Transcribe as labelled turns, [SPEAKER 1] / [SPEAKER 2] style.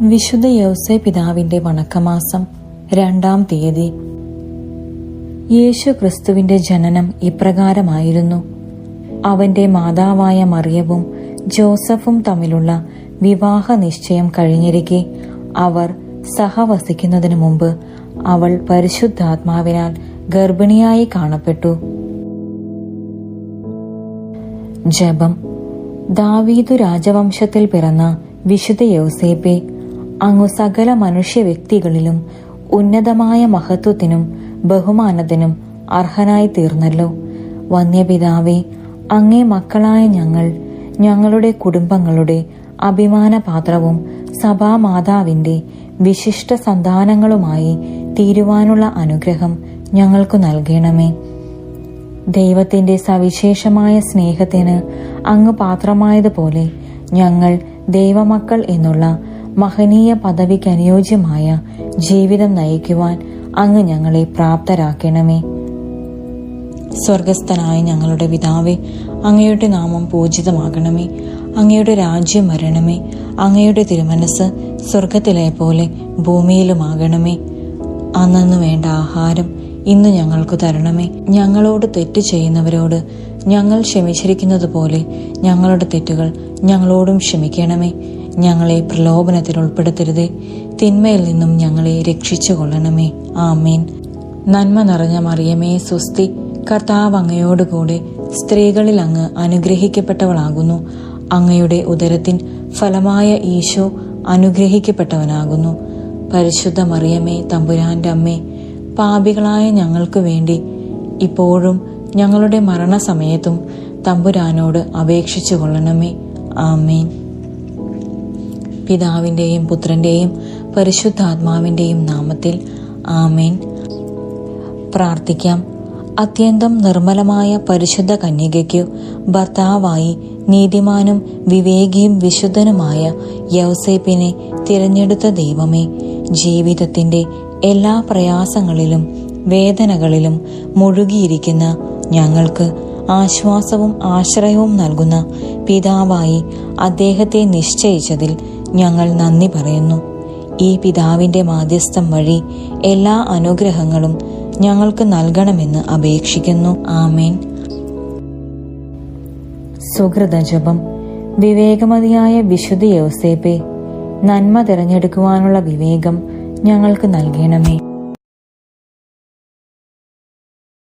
[SPEAKER 1] വിശുദ്ധ യൗസേ പിതാവിന്റെ വണക്കമാസം 2-ാം തീയതി. യേശു ക്രിസ്തുവിന്റെ ജനനം ഇപ്രകാരമായിരുന്നു. അവന്റെ മാതാവായ മറിയവും ജോസഫും തമ്മിലുള്ള വിവാഹ നിശ്ചയം കഴിഞ്ഞിരിക്കെ അവർ സഹവസിക്കുന്നതിനു മുമ്പ് അവൾ പരിശുദ്ധാത്മാവിനാൽ ഗർഭിണിയായി കാണപ്പെട്ടു. ജപം. ദാവീദു രാജവംശത്തിൽ പിറന്ന വിശുദ്ധ യൗസേപ്പേ, അങ്ങു സകല മനുഷ്യ വ്യക്തികളിലും ഉന്നതമായ മഹത്വത്തിനും ബഹുമാനത്തിനും അർഹനായി തീർന്നല്ലോ. വന്യപിതാവേ, അങ്ങേ മക്കളായ ഞങ്ങളുടെ കുടുംബങ്ങളുടെ അഭിമാനപാത്രവും സഭാമാതാവിന്റെ വിശിഷ്ട സന്താനങ്ങളുമായി തീരുവാനുള്ള അനുഗ്രഹം ഞങ്ങൾക്കു നൽകണമേ. ദൈവത്തിന്റെ സവിശേഷമായ സ്നേഹത്തിന് അങ്ങ് പാത്രമായതുപോലെ ഞങ്ങൾ ദൈവമക്കൾ എന്നുള്ള മഹനീയ പദവിക്ക് അനുയോജ്യമായ ജീവിതം നയിക്കുവാൻ അങ്ങ് ഞങ്ങളെ പ്രാപ്തരാക്കണമേ. സ്വർഗസ്ഥനായ ഞങ്ങളുടെ പിതാവേ, അങ്ങയുടെ നാമം പൂജിതമാകണമേ. അങ്ങയുടെ രാജ്യം വരണമേ. അങ്ങയുടെ തിരുമനസ് സ്വർഗത്തിലെ പോലെ ഭൂമിയിലുമാകണമേ. അന്നന്നു വേണ്ട ആഹാരം ഇന്ന് ഞങ്ങൾക്ക് തരണമേ. ഞങ്ങളോട് തെറ്റ് ചെയ്യുന്നവരോട് ഞങ്ങൾ ക്ഷമിച്ചിരിക്കുന്നത് പോലെ ഞങ്ങളുടെ തെറ്റുകൾ ഞങ്ങളോടും ക്ഷമിക്കണമേ. ഞങ്ങളെ പ്രലോഭനത്തിൽ ഉൾപ്പെടുത്തരുതേ, തിന്മയിൽ നിന്നും ഞങ്ങളെ രക്ഷിച്ചു കൊള്ളണമേ. ആമേൻ. നന്മ നിറഞ്ഞ മറിയമേ സ്വസ്തി, കർത്താവ് അങ്ങയോടുകൂടെ സ്ത്രീകളിൽ അങ്ങ് അനുഗ്രഹിക്കപ്പെട്ടവളാകുന്നു. അങ്ങയുടെ ഉദരത്തിൻ ഫലമായ ഈശോ അനുഗ്രഹിക്കപ്പെട്ടവനാകുന്നു. പരിശുദ്ധ മറിയമേ തമ്പുരാന്റെ അമ്മേ, പാപികളായ ഞങ്ങൾക്ക് വേണ്ടി ഇപ്പോഴും ഞങ്ങളുടെ മരണസമയത്തും തമ്പുരാനോട് അപേക്ഷിച്ചു കൊള്ളണമേ. ആമേൻ. പിതാവിന്റെയും പുത്രന്റെയും പരിശുദ്ധാത്മാവിന്റെയും നാമത്തിൽ ആമേൻ. പ്രാർത്ഥിക്കാം. അത്യന്തം നിർമ്മലമായ പരിശുദ്ധ കന്യകയ്ക്കു ഭർത്താവായി നീതിമാനും വിവേകിയും വിശുദ്ധനുമായ യൗസേപ്പിനെ തിരഞ്ഞെടുത്ത ദൈവമേ, ജീവിതത്തിന്റെ എല്ലാ പ്രയാസങ്ങളിലും വേദനകളിലും മുഴുകിയിരിക്കുന്ന ഞങ്ങൾക്ക് ആശ്വാസവും ആശ്രയവും നൽകുന്ന പിതാവായി അദ്ദേഹത്തെ നിശ്ചയിച്ചതിൽ ഞങ്ങൾ നന്ദി പറയുന്നു. ഈ പിതാവിന്റെ മാധ്യസ്ഥം വഴി എല്ലാ അനുഗ്രഹങ്ങളും ഞങ്ങൾക്ക് നൽകണമെന്ന് അപേക്ഷിക്കുന്നു. ആമേൻ. സുഹൃത ജപം. വിവേകമതിയായ വിശുദ്ധ യൗസേപ്പേ, നന്മ തിരഞ്ഞെടുക്കുവാനുള്ള വിവേകം ഞങ്ങൾക്ക് നൽകണമേ.